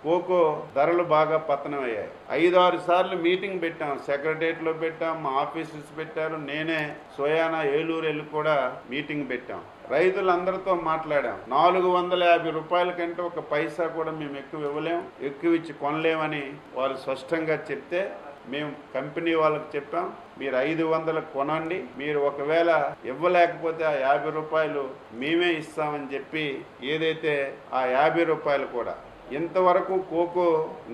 Cocoa ధరలు బాగా పతనమయ్యాయి. 5-6 సార్లు మీటింగ్ పెట్టాం, సెక్రటరియట్లో పెట్టాం, మా ఆఫీసర్స్ పెట్టారు, నేనే స్వయానా ఏలూరు వెళ్ళి కూడా మీటింగ్ పెట్టాం. రైతులందరితో మాట్లాడాం. 450 రూపాయల కంటే ఒక పైసా కూడా మేము ఎక్కువ ఇవ్వలేం, ఎక్కువ ఇచ్చి కొనలేమని వాళ్ళు స్పష్టంగా చెప్తే మేము కంపెనీ వాళ్ళకి చెప్పాం, మీరు 500 కొనండి, మీరు ఒకవేళ ఇవ్వలేకపోతే ఆ 50 రూపాయలు మేమే ఇస్తామని చెప్పి ఏదైతే ఆ 50 రూపాయలు కూడా ఇంతవరకు కోకో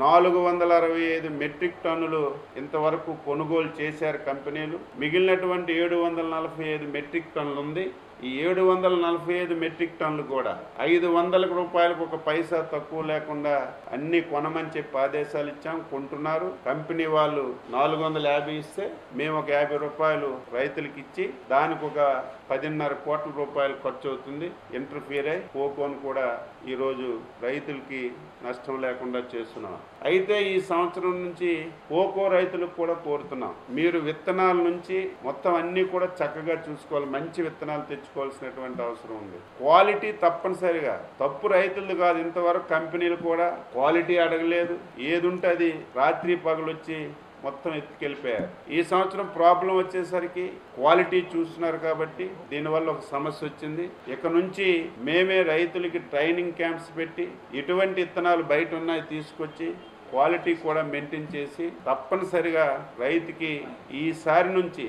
465 మెట్రిక్ టన్నులు ఇంతవరకు కొనుగోలు చేశారు కంపెనీలు. మిగిలినటువంటి 745 మెట్రిక్ టన్నులు ఉంది. ఈ 745 మెట్రిక్ టన్నులు కూడా 500 రూపాయలకు ఒక పైసా తక్కువ లేకుండా అన్ని కొనమని చెప్పి ఆదేశాలు ఇచ్చాం. కొంటున్నారు. కంపెనీ వాళ్ళు 450 ఇస్తే మేము ఒక 50 రూపాయలు రైతులకు ఇచ్చి దానికి ఒక 10.5 కోట్ల రూపాయలు ఖర్చు అవుతుంది. ఇంటర్ఫియర్ అయి కోకోను కూడా ఈరోజు రైతులకి నష్టం లేకుండా చేస్తున్నాం. అయితే ఈ సంవత్సరం నుంచి కోకో రైతులకు కూడా కోరుతున్నాం, మీరు విత్తనాల నుంచి మొత్తం అన్ని కూడా చక్కగా చూసుకోవాలి, మంచి విత్తనాలు తెచ్చుకోవాల్సినటువంటి అవసరం ఉంది. క్వాలిటీ తప్పనిసరిగా, తప్పు రైతులు కాదు, ఇంతవరకు కంపెనీలు కూడా క్వాలిటీ అడగలేదు. ఏది ఉంటే అది రాత్రి పగలొచ్చి మొత్తం ఎత్తుకెళ్ళిపోయారు. ఈ సంవత్సరం ప్రాబ్లం వచ్చేసరికి క్వాలిటీ చూస్తున్నారు కాబట్టి దీనివల్ల ఒక సమస్య వచ్చింది. ఇక నుంచి మేమే రైతులకి ట్రైనింగ్ క్యాంప్స్ పెట్టి ఎటువంటి విత్తనాలు బయట ఉన్నాయి తీసుకొచ్చి క్వాలిటీ కూడా మెయింటైన్ చేసి తప్పనిసరిగా రైతుకి ఈసారి నుంచి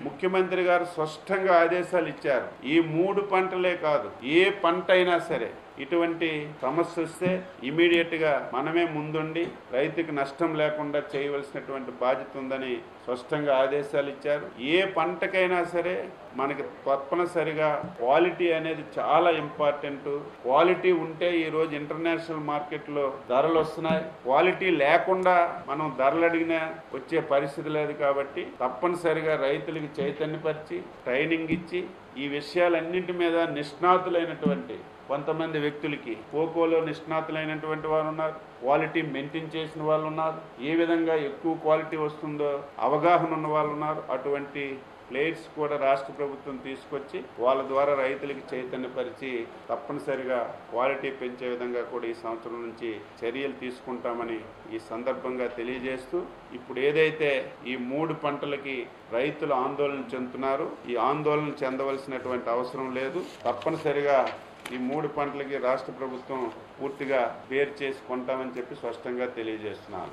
ముఖ్యమంత్రి గారు స్పష్టంగా ఆదేశాలు ఇచ్చారు. ఈ 3 పంటలే కాదు, ఏ పంట అయినా సరే ఇటువంటి సమస్య వస్తే ఇమీడియట్ గా మనమే ముందుండి రైతుకి నష్టం లేకుండా చేయవలసినటువంటి బాధ్యత ఉందని స్పష్టంగా ఆదేశాలు ఇచ్చారు. ఏ పంటకైనా సరే మనకి తప్పనిసరిగా క్వాలిటీ అనేది చాలా ఇంపార్టెంట్. క్వాలిటీ ఉంటే ఈరోజు ఇంటర్నేషనల్ మార్కెట్లో ధరలు వస్తున్నాయి. క్వాలిటీ లేకుండా మనం ధరలు అడిగినా వచ్చే పరిస్థితి లేదు. కాబట్టి తప్పనిసరిగా రైతులకి చైతన్యపరిచి ట్రైనింగ్ ఇచ్చి ఈ విషయాలన్నింటి మీద నిష్ణాతులైనటువంటి కొంతమంది వ్యక్తులకి, కోకోలో నిష్ణాతులైనటువంటి వారు ఉన్నారు, క్వాలిటీ మెయింటైన్ చేసిన వాళ్ళు ఉన్నారు, ఏ విధంగా ఎక్కువ క్వాలిటీ వస్తుందో అవగాహన ఉన్న వాళ్ళు ఉన్నారు. అటువంటి ప్లేయర్స్ కూడా రాష్ట్ర ప్రభుత్వం తీసుకొచ్చి వాళ్ళ ద్వారా రైతులకి చైతన్యపరిచి తప్పనిసరిగా క్వాలిటీ పెంచే విధంగా కూడా ఈ సంవత్సరం నుంచి చర్యలు తీసుకుంటామని ఈ సందర్భంగా తెలియజేస్తూ, ఇప్పుడు ఏదైతే ఈ 3 పంటలకి రైతులు ఆందోళన చెందుతున్నారు, ఈ ఆందోళన చెందవలసినటువంటి అవసరం లేదు. తప్పనిసరిగా ఈ 3 పంటలకి రాష్ట్ర ప్రభుత్వం పూర్తిగా బేర్ చేసి కొంటామని చెప్పి స్పష్టంగా తెలియజేస్తున్నాను.